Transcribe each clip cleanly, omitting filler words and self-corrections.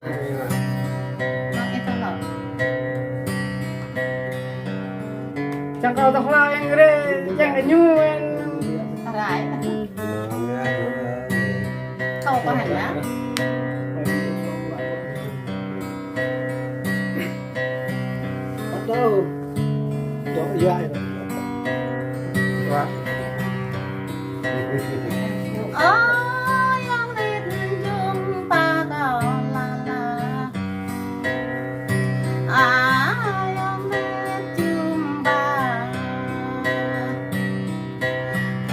Mang ito lang. Chẳng cầu tao lao anh cái đấy chẳng cái nhu anh Aray. Kau pa hanya? bắt đầu đó dạy rồi Oh, yang jumpa kau lala. Yang jumpa.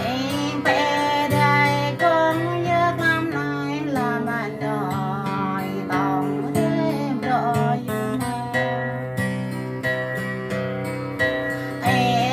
Em bé đây con nhớ năm nay là bạn đòi tòng thêm đòi em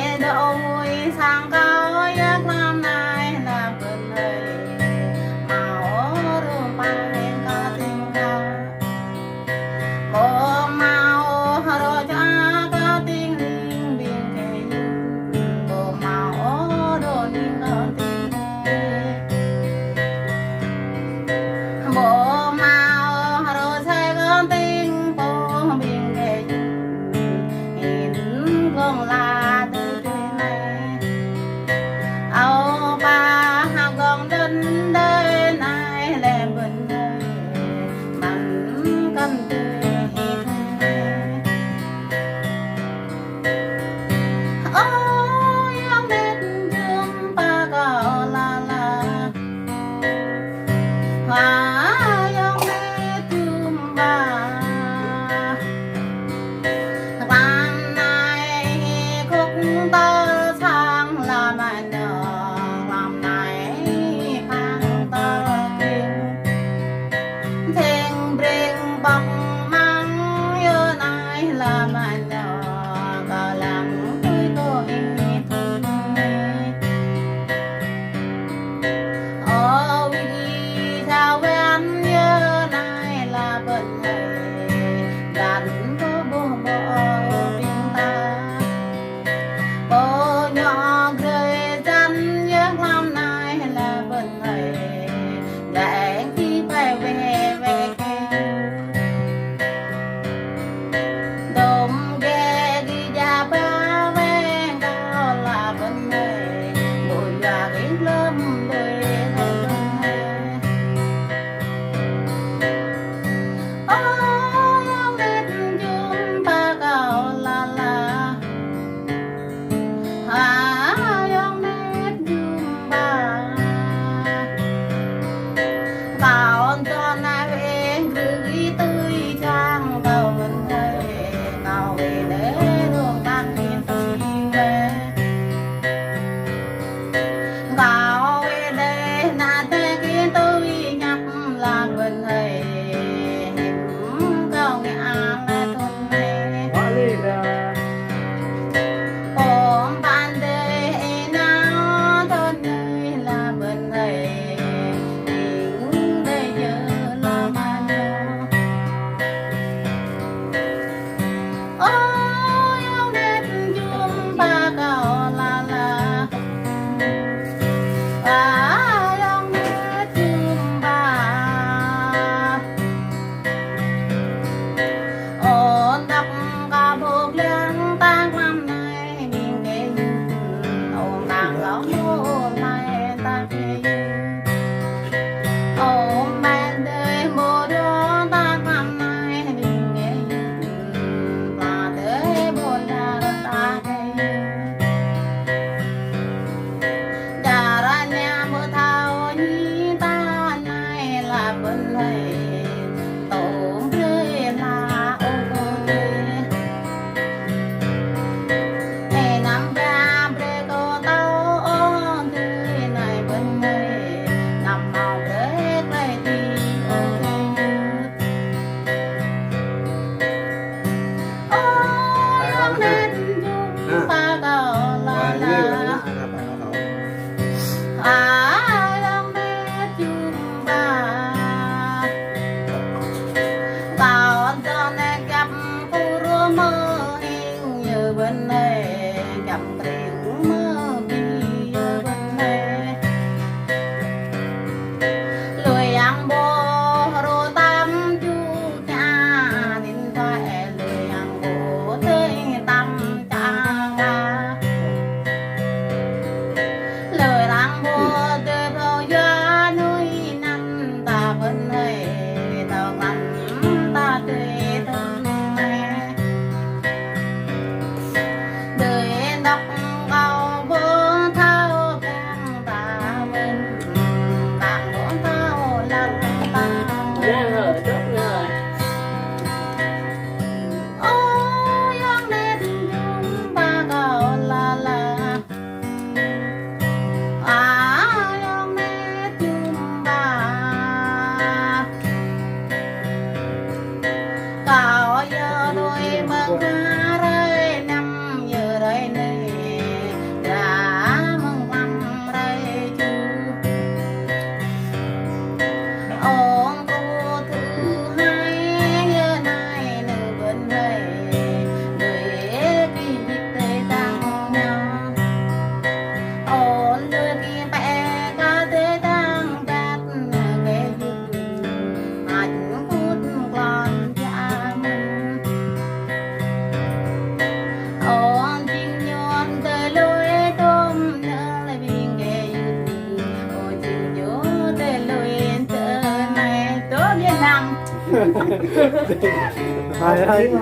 Hay hay.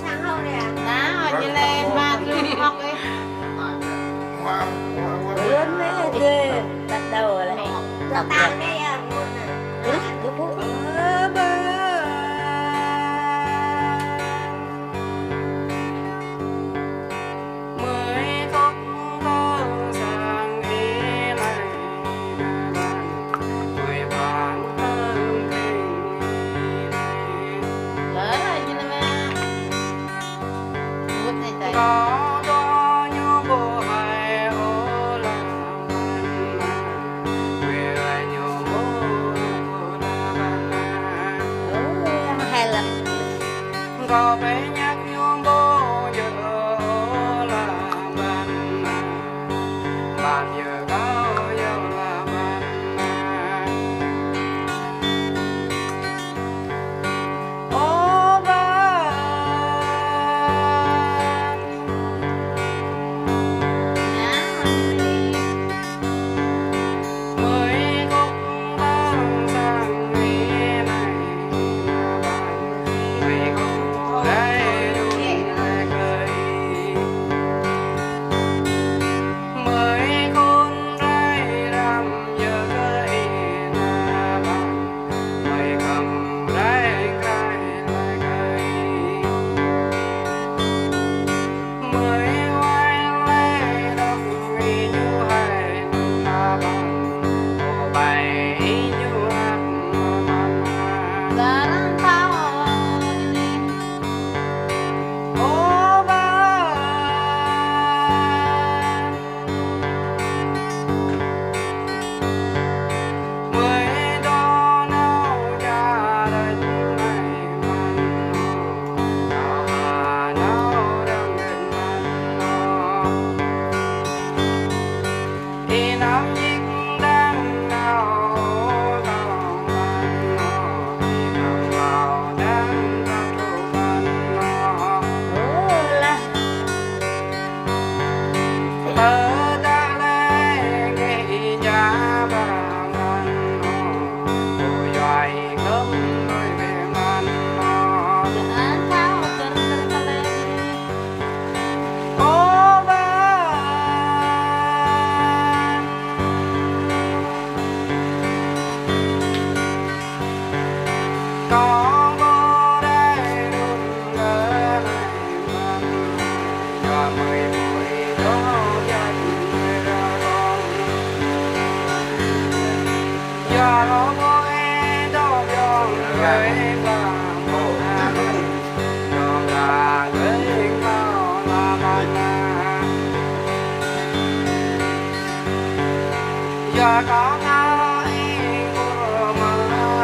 Sang hậu này à? Nào như lên ba tôi học ấy. Lớn đấy ghê. Bắt đầu rồi này. Tập tăng đấy à. Đúng không? Lớn rồi như là mẹ. Bút này tay. Hay lắm. Có bé nhắc nhung bố giờ là bạn giờ có giờ là bạn ô bạn mới khúc vang sang ngày này bạn ngày khúc đây luôn lại cười mới khôn đây làm giờ gợi là bạn mày cầm đây cay lại cười mới quay lại đọc vì như hay là bạn ô bay như hát mà Sekarang tahu ini. ô bạn mới đó nào cha đến này mặn nào hà nào đang đến mặn thì nam nhích đang nào vào mặn thì nam vào đang gặp đồ mặn Ồ là. ở ta đây nghĩ cha bà mặn ôi doài cấm nói về mặn Jangan tahu terkala. ô bạn có vô đây đun ngỡ này mặn cho mười mùi đó dành ra con giờ nó vui đó giòn với bà mồ giòn là với bao là bạn giờ có ai của mơ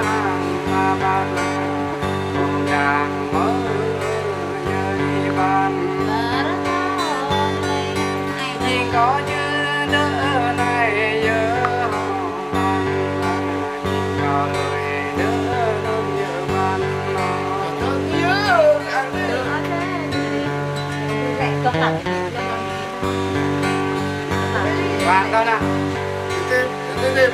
hàng là bạn cùng đang mơ như đi bạn Sekarang tahu ini. nhìn có như đỡ này giờ bạn nhìn có lời đỡ luôn như bạn Có hẳn. bạn coi nào Cái đêm